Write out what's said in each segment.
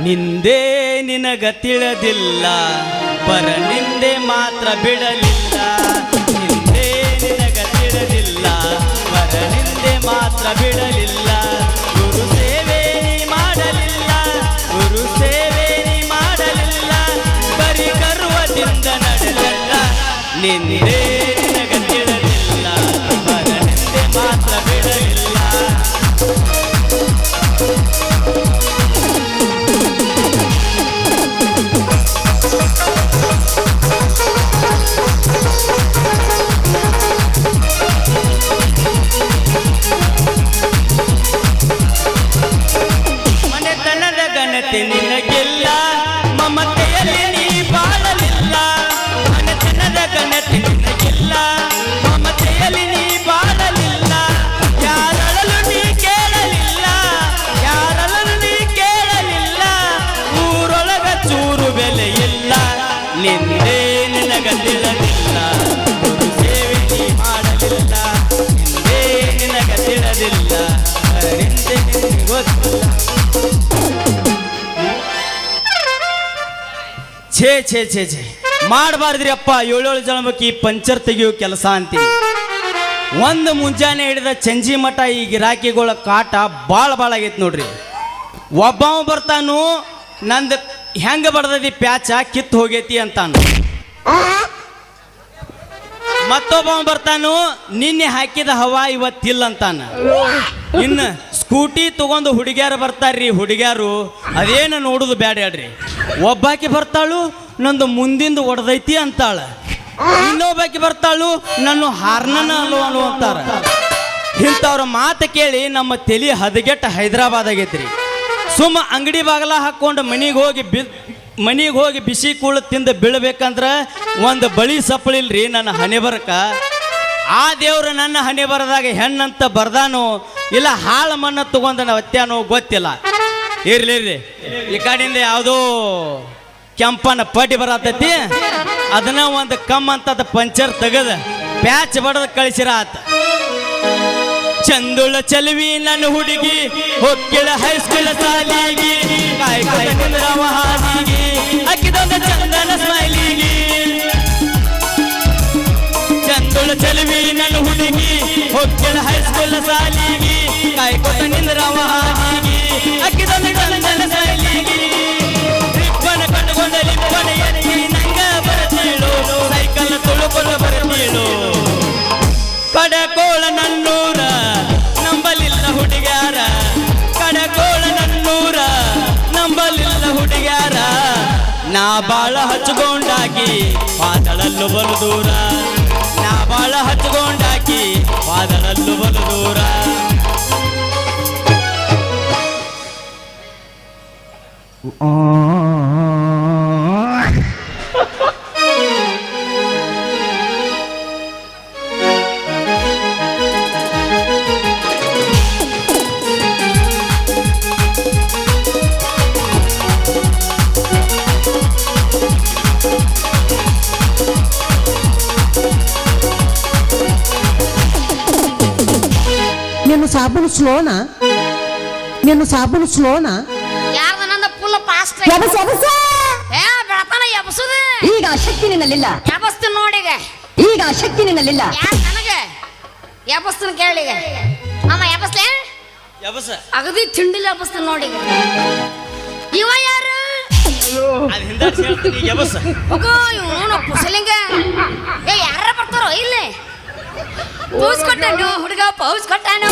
ನಿಂದೆ ನಿನಗ ತಿಳಿದಿಲ್ಲ ಪರ ನಿಂದೆ ಮಾತ್ರ ಬಿಡಲಿಲ್ಲ ನಿಂದೆ ನಿನಗ ತಿಳಿದಿಲ್ಲ ಪರ ನಿಂದೆ ಮಾತ್ರ ಬಿಡಲಿಲ್ಲ ಗುರು ಸೇವೆ ನೀ ಮಾಡಲಿಲ್ಲ ಗುರು ಸೇವೆ ನೀ ಮಾಡಲಿಲ್ಲ ಬರೀ ಗರ್ವದಿಂದ ನಡೆಯಲ್ಲ ನಿಂದೆ ನಿನಗ ತಿಳಿದಿಲ್ಲ ಪರ ನಿಂದೆ ಮಾತ್ರ ಬಿಡಲಿಲ್ಲ ನಿನಗೆಲ್ಲ ಮಮತೆಯಲ್ಲಿ ನೀ ಬಾಳಲಿಲ್ಲ ಮನೆತನದ ಘನತೆ ನಿನಗೆಲ್ಲ ಮಮತೆಯಲ್ಲಿ ನೀ ಬಾಳಲಿಲ್ಲ ಯಾರಳಲು ನೀ ಕೇಳಲಿಲ್ಲ ಯಾರಳಲು ನೀ ಕೇಳಲಿಲ್ಲ ಊರೊಳಗ ಚೂರು ಬೆಲೆ ಇಲ್ಲ ನಿಂದೇ ನಿನಗ ತಿಳಿದಿಲ್ಲ ಗುರು ಸೇವೆ ನೀ ಮಾಡಲಿಲ್ಲ ನಿಂದೇ ನಿನಗ ತಿಳಿದಿಲ್ಲ ನಿಂದೆ ನಿನಗೆ ಗೊತ್ತಿಲ್ಲ ಛೇ ಛೇ ಛೇ ಛೇ ಮಾಡಬಾರ್ದ್ರಿ ಅಪ್ಪ ಏಳೇಳು ಜನ್ಮಕ್ಕೆ ಈ ಪಂಚರ್ ತೆಗಿಯೋ ಕೆಲಸ ಅಂತೀನಿ ಒಂದು ಮುಂಜಾನೆ ಹಿಡಿದ ಚಂಜಿ ಮಠ ಈ ಗಿರಾಕಿಗಳ ಕಾಟ ಭಾಳ ಆಗೈತೆ ನೋಡ್ರಿ ಒಬ್ಬವ ಬರ್ತಾನು ನಂದು ಹೆಂಗೆ ಬಡ್ದದಿ ಪ್ಯಾಚ ಕಿತ್ತು ಹೋಗೈತಿ ಅಂತಾನು ಮತ್ತೊಬ್ಬವ ಬರ್ತಾನು ನಿನ್ನೆ ಹಾಕಿದ ಹವಾ ಇವತ್ತಿಲ್ಲ ಅಂತಾನ ಇನ್ನು ಸ್ಕೂಟಿ ತಗೊಂಡು ಹುಡುಗ್ಯಾರು ಬರ್ತಾರ್ರಿ ಹುಡುಗ್ಯಾರು ಅದೇನು ನೋಡುದು ಬ್ಯಾಡ ಹೇಳ್ರಿ ಒಬ್ಬಾಕಿ ಬರ್ತಾಳು ನಂದು ಮುಂದಿಂದು ಒಡೆದೈತಿ ಅಂತಾಳ ಇನ್ನೊಬ್ಬಾಕಿ ಬರ್ತಾಳು ನನ್ನ ಹಾರ್ನನ ಅಲ್ವ ಅಂತಾರ ಇಂಥವ್ರ ಮಾತು ಕೇಳಿ ನಮ್ಮ ತಲೆ ಹದಗೆಟ್ಟ ಹೈದರಾಬಾದ್ ಆಗೈತ್ರಿ ಸುಮ್ಮ ಅಂಗಡಿ ಬಾಗಲ ಹಾಕ್ಕೊಂಡು ಮನಿಗೆ ಹೋಗಿ ಬಿಸಿ ಕೂಳು ತಿಂದು ಬೀಳ್ಬೇಕಂದ್ರೆ ಒಂದು ಬಳಿ ಸಪ್ಪಳಿಲ್ರಿ ನನ್ನ ಹಣೆ ಬರಕ ಆ ದೇವ್ರು ನನ್ನ ಹಣೆ ಬರದಾಗ ಹೆಣ್ಣಂತ ಬರ್ದಾನು ಇಲ್ಲ ಹಾಳು ಮಣ್ಣ ತಗೊಂಡ ಒತ್ಯಾನೋ ಗೊತ್ತಿಲ್ಲ ಇರ್ಲಿ ಈ ಕಡೆಯಿಂದ ಯಾವುದೋ ಕೆಂಪನ ಪಟ್ಟಿ ಬರತೈತಿ ಅದನ್ನ ಒಂದು ಕಮ್ ಅಂತ ಪಂಚರ್ ತೆಗದ ಪ್ಯಾಚ್ ಬಡದ ಕಳಿಸಿರ ಆತ ಚಂದುಳ ಚಲವಿ ನನ್ನ ಹುಡುಗಿ ಹೊಕ್ಕಿಳ ಹೈಸ್ಕೂಲ್ ಸಾಲಿಗಿ ಕಾಯ್ಕಾಯ ನಿಂದ್ರವ ಹಾದಿಗಿ ಅಕ್ಕಿದೊಂದು ಚಂದನ ಸ್ಮೈಲಿಗಿ ಚಂದುಳ ಚಲವಿ ನನ್ನ ಹುಡುಗಿ ಹೊಕ್ಕಿಳ ಹೈಸ್ಕೂಲ್ ಸಾಲಿಗಿ ಕಾಯ್ಕೋತ ನಿಂದ್ರವ ಹಾದಿಗಿ ಅಕ್ಕಿದೊಂದು ಚಂದನ ಸ್ಮೈಲಿಗಿ ರಿಪ್ಪನ ಕಟ್ಕೊಂಡ ಲಿಪ್ಪನ ಎತ್ತಿ ನಂಗ ಬರತೀಳು ಸೈಕಲ್ ತುಳುಕೊಂಡು ಬರತೀಳು ಕಡಕೋಳ ನನ್ನೂರ ನಂಬಲಿಲ್ಲ ಹುಡುಗ್ಯಾರ ಕಡಕೋಳ ನನ್ನೂರ ನಂಬಲಿಲ್ಲ ಹುಡುಗ್ಯಾರ ನಾ ಬಾಳ ಹಚ್ಕೊಂಡಾಕಿ ಪಾದಳಲ್ಲೂ ಬಲು ದೂರ ನಾ ಬಾಳ ಹಚ್ಕೊಂಡಾಕಿ ಪಾದಳಲ್ಲೂ ಬಲು ದೂರ ಸಾಬೂನು ಸ್ಲೋನಾ ನಿನ್ನ ಸಾಬೂನು ಸ್ಲೋನಾ ಯಾರ್ದ ನಂದ ಫುಲ್ ಫಾಸ್ಟ್ ಎಬಸ್ ಎಬಸ್ ಏ ಬೆಳತನ ಎಬಸುದು ಈಗ ಆ ಶಕ್ತಿ ನಿನ್ನಲ್ಲಿಲ್ಲ ಎಬಸ್ತು ನೋಡಿಗ ಈಗ ಆ ಶಕ್ತಿ ನಿನ್ನಲ್ಲಿಲ್ಲ ಯಾರ್ ನನಗೆ ಎಬಸ್ತನ ಕೇಳಿಗ ಅಮ್ಮ ಎಬಸ್ಲೆ ಎಬಸ ಅಗದಿ ತಿಂಡಿಲ್ಲ ಎಬಸ್ತು ನೋಡಿಗ ಇವ ಯಾರು ಅದು ಹಿಂದಾಡ್ಸಿ ಹೇಳ್ತೀನಿ ಎಬಸ ಹೋಗೋ ಇವನು ಪುಸಲಿಂಗ ಏ ಯಾರ ಬರ್ತಾರೋ ಇಲ್ಲಿ ಪೌಸ್ ಕೊಟ್ಟಾನು ಹುಡುಗ ಪೌಸ್ ಕೊಟ್ಟಾನು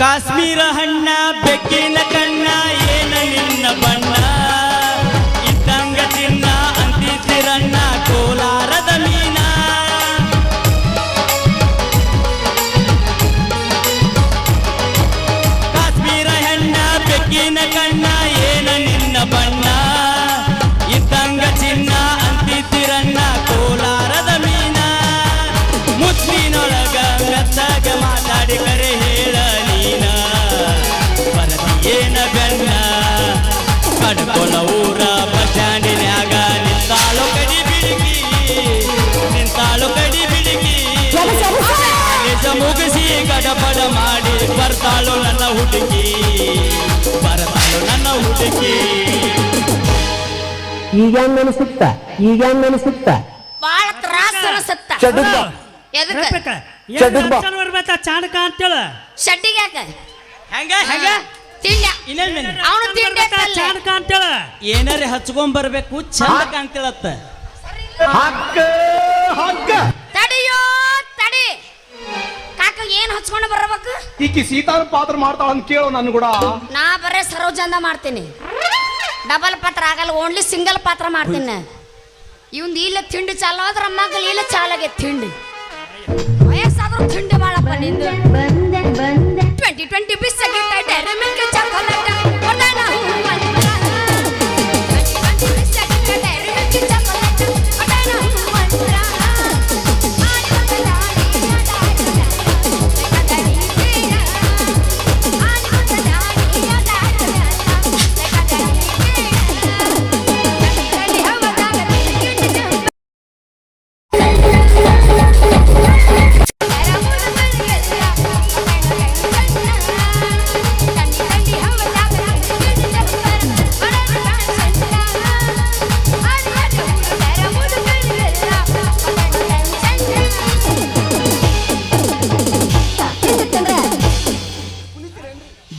ಕಾಶ್ಮೀರ ಹಣ್ಣ ಬೆಕ್ಕಿನ ಕಣ್ಣ ಏನ ನಿನ್ನ ಬಣ್ಣ ಇದ್ದಂಗ ತಿನ್ನ ಅಂತಿರಣ್ಣ ಕೋಲಾರದ ಮೀನ ಕೊಲ ಊರ ಬಸ್ಟ್ಯಾಂಡಿನ್ಯಾಗ ನಿಂತಾಳು ಕಡಿ ಬಿಡುಗಿ ನಿಂತಾಳು ಕಡಿ ಬಿಡುಗಿ ಕಾಲೇಜ ಮುಗಿಸಿ ಗಡಬಡ ಮಾಡಿ ಬರ್ತಾಳು ನನ್ನ ಹುಡುಗಿ ಬರ್ತಾಳು ನನ್ನ ಹುಡುಗಿ ಈಗ ಅನಿಸುತ್ತ ಬಾಳ ತ್ರಾಸ ಅನಿಸುತ್ತ ಎದಕ್ಕ ಚಾಣಕ ಅಂತೇಳ ಶಡ್ಡಿಗೆ ಯಾಕ ಹೆಂಗ ಹೆಂಗ ತಿಂಡಿ ಇನ್ನೇನ್ ಅವನು ತಿಂಡಿ ಚಾಣಕ ಅಂತೇಳ ಏನಾರ ಹಚ್ಕೊಂಡ್ ಬರ್ಬೇಕು ಚಂದ ಕಾಣ್ತಿಳತ್ತ ತಡಿಯೋ ತಡಿ ಕಾಕ ಏನ್ ಹಚ್ಕೊಂಡು ಬರ್ಬೇಕು ಈಕಿ ಸೀತಾನ ಪಾತ್ರ ಮಾಡ್ತಾಳ ಅಂತ ಕೇಳು ನನ್ ಕೂಡ ನಾ ಬರೇ ಸರೋಜಂದ ಮಾಡ್ತೀನಿ ಡಬಲ್ ಪಾತ್ರ ಆಗಲ್ಲ ಓನ್ಲಿ ಸಿಂಗಲ್ ಪಾತ್ರ ಮಾಡ್ತೀನಿ ಇವಂದು ಇಲ್ಲ ತಿಂಡಿ ಚಾಲು ಆದ್ರ ಮಗಳು ಇಲ್ಲ ಚಾಲಾಗೆ ತಿಂಡಿ ವಯಸ್ಸಾದ್ರೂ ತಿಂಡಿ ಮಾಡಪ್ಪ ನಿಂದು 2020 ಬಿಸ್ಕೆಟ್ ಡೈರಿ ಮಿಲ್ಕ್ ಚಾಕೊಲೇಟ್ ಕೊಡೋಣ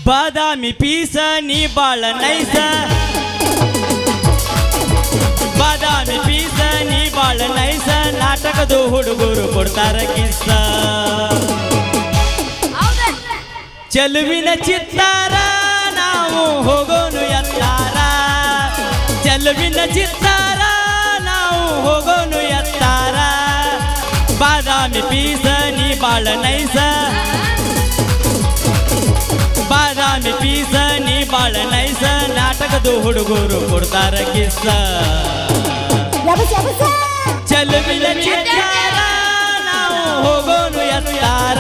ಬಾದಾಮಿ ಪೀಸ ನೀ ಬಾಳ ನೈಸ ಬಾದಾಮಿ ಪೀಸ ನೀ ಬಾಳ ನೈಸ ನಾಟಕದ ಹುಡುಗರು ಕೊಡ್ತಾರ ಕಿಸ್ಸ ಚೆಲುವಿನ ಚಿತ್ತಾರ ನಾವು ಹೋಗೋನು ಎತ್ತಾರ ಚೆಲುವಿನ ಚಿತ್ತಾರ ನಾವು ಹೋಗೋನು ಎತ್ತಾರ ಬಾದಾಮಿ ಪೀಸ ನೀ ಬಾಳ ನೈಸ ಬಾದಾಮಿ ಪೀಸ ನೀ ಬಾಳ ನೈಸ ನಾಟಕದ ಹುಡುಗರು ಕೊಡ್ತಾರ ಕಿಸ್ಸ ಚೆಲುವಿನ ಚಿತ್ತಾರ ನಾವು ಹೋಗೋನು ಎತ್ತಾರ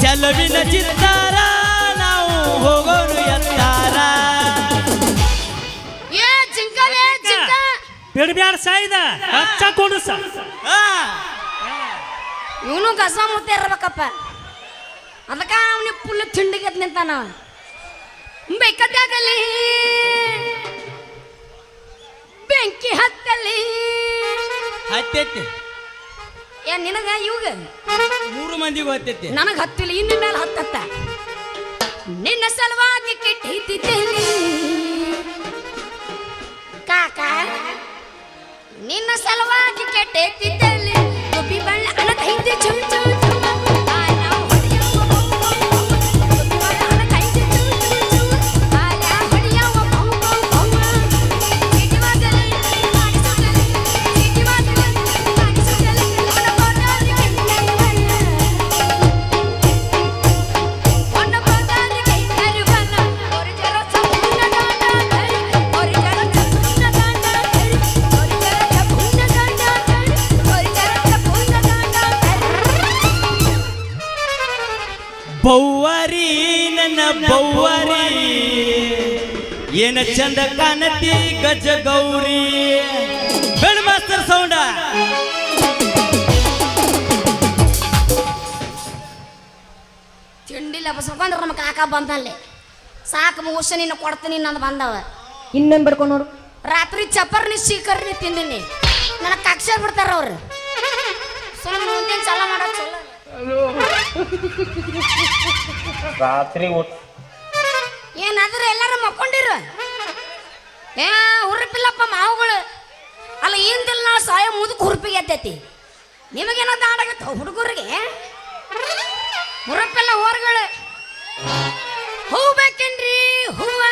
ಚೆಲುವಿನ ಚಿತ್ತಾರ ನಾವು ಹೋಗೋನು ಎತ್ತಾರ ಏ ಜಿಂಕಲೇ ಜಿಂಕ ಬಿಡ್ಬ್ಯಾಡ ಸಾಯ್ದ ಹಚ್ಚ ಕೊಡುಸ ಇವನು ಗಸ ಮುತ್ತೆ ಇರ್ಬೇಕಪ್ಪ ಅದಕ್ಕ ಅವನಿಗೆ ಫುಲ್ ತಿಂಡಿಗೆ ನಿಂತಾನ ಬೇಕತ್ತಾಗಲಿ ಬೆಂಕಿ ಹತ್ತಲಿ ಹತ್ತೈತಿ ಏ ನಿನಗ ಇವಾಗ 3 ಮಂದಿಗೂ ಹತ್ತೈತಿ ನನಗ ಹತ್ತಿಲ್ಲ ಇನ್ನು ಮೇಲೆ ಹತ್ತತ್ತ ನಿನ್ನ ಸಲುವಾಗಿ ಕೆಟ್ಟಿದ್ದೇನೆ ಕಾಕ ನಿನ್ನ ಸಲುವಾಗಿ ಕೆಟ್ಟಿದ್ದೇನೆ ಗೋಪಿ ಬಣ್ಣ ಅನ್ನತೈತಿ ಚೂ ಚೂ ಚೂ ಬೌವರಿ ನನ್ನ ಬೌವರಿ ಏನ ಚಂದ ಕಾಣತಿ ಗಜ ಗೌರಿ ಬೆಳ ಮಾಸ್ತರ್ ಸೌಂಡ ತಿಂಡಿಲ್ಲ ಬಸ್ಕೊಂಡ್ರೆ ನಮ್ಮ ಕಾಕ ಬಂದಲ್ಲಿ ಸಾಕು ಮುಗಿಸ ನಿನ್ನ ಕೊಡ್ತೀನಿ ನಂದು ಬಂದವ ಇನ್ನೊಂದು ಬಿಡ್ಕೊಂಡು ನೋಡು ರಾತ್ರಿ ಚಪ್ಪರ್ನಿ ಶೀಕರ್ನಿ ತಿಂದಿನಿ ನನಗೆ ಕಕ್ಷ ಬಿಡ್ತಾರ ಅವ್ರು ಸುಮ್ಮನೆ ಮುಂದಿನ ಚಲ ಮಾಡೋ ಚಲೋ ರಾತ್ರಿ ಏನಾದ್ರೂ ಎಲ್ಲಾರು ಮಕ್ಕೊಂಡಿರ ಏ ಹುರುಪಿಲ್ಲಪ್ಪ ಮಾವುಗಳು ಅಲ್ಲ ಏನ್ದಿಲ್ಲ ನಾವು ಸಾಯ ಮುದುಕ್ ಹುರುಪಿಗೆ ಎದ್ದೈತಿ ನಿಮಗೇನೋ ದಾಡಾಗತ್ತ ಹುಡುಗರಿಗೆ ಹುರುಪೆಲ್ಲ ಹೊರಗಳು ಹೂವು ಬೇಕೇನ್ರಿ ಹೂವ